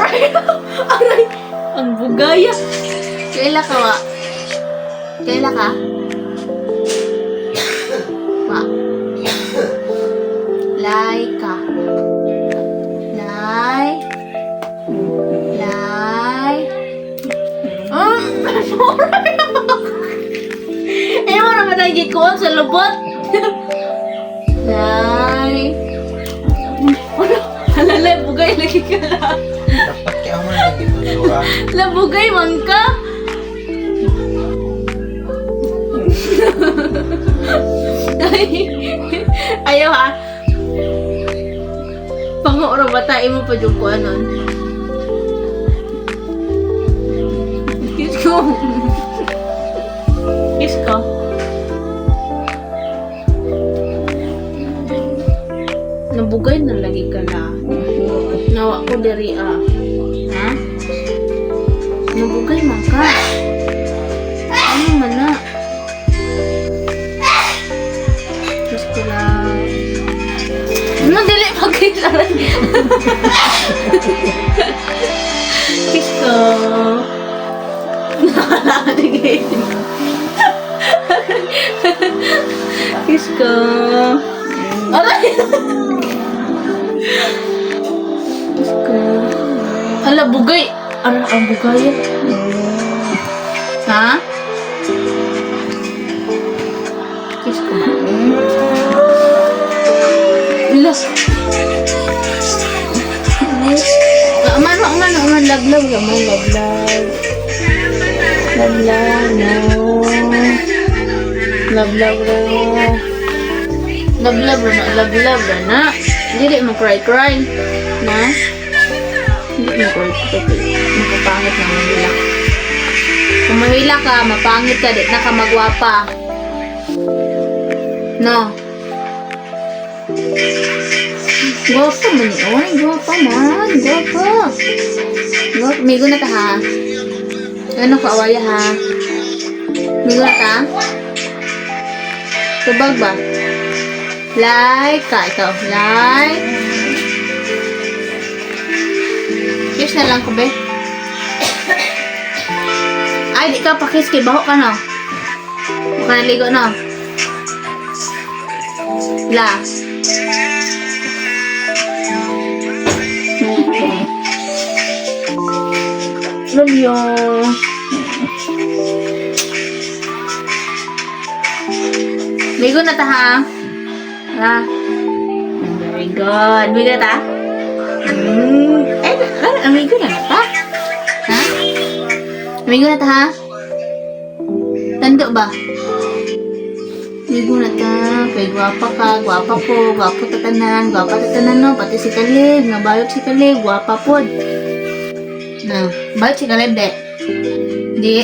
Aray! Aray! Ang bugaya. Kaila ka, wa? Kaila ka? Wa? Lay ka. Lay. Lay. Eh, mo naman nagigit ko sa lubot. Lay. Halalay, bugay lagi ka lang. Dapat kaya mo lagi dulu. Labugay man ka. Ayaw ha. Pangoora batain mo pa yung ko anon. Kiss ko. Kiss ko. Nabugay na lagi ka na. Nawa ko diri ah. Ha? Nabugay man ka. Ano man na? Kiss ko lang. Ano dili pagkisaran? Kiss ko. Nakaligay. Kiss ko. Aray! Kiss ko. Hala, bugay. Ano ang bugay? Ha? Kiss ko. Ilas. Aman, laglag. Laglag, no. Laglag na. Hindi mo cry. Na? Hindi mo cry. Mapapangit na mahila. Kung mahila ka, mapangit ka, di na ka magwapa. No? Gwapa man yun. Gwapa. Migo na ta ha. Ano ka awaya ha? Migo na ta? Tubag ba? Like ka. Ito. Like. Kiss na lang ko be. Ay, di ka pakis kay baho ka no. Huwag ka naligo no. La. Love you. Migo na ta ha. Ha? Very good. Migo na ta? Amigo na ta? Ha? Amigo na ta ha? Tando ba? Amigo na ta. Kay gwapa ka. Gwapa po. Gwapo tatanan. Gwapa tatanan no. Pati si Kalib. Nabayot si Kalib. Gwapa po. Na. Bayot si Kalib de. Di.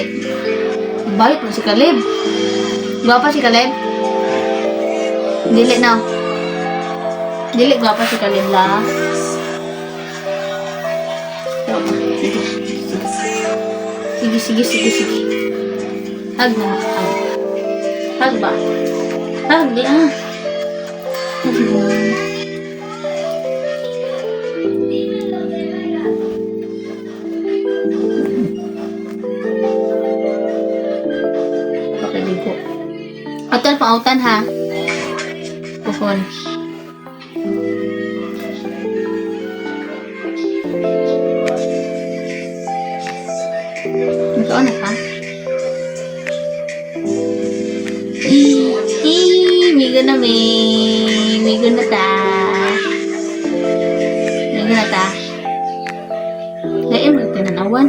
Bayot mo si Kalib. Gwapa si Kalib. Dili na. Dili gwapa si Kalib la. Sige. Hug na. Hug ba? Hug di ah. Pakiligo. Hotel pautan ha. Puhon. Ikaw na ka? Migo na Migo na ta. Lain mo tinanawan.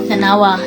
Tanawa.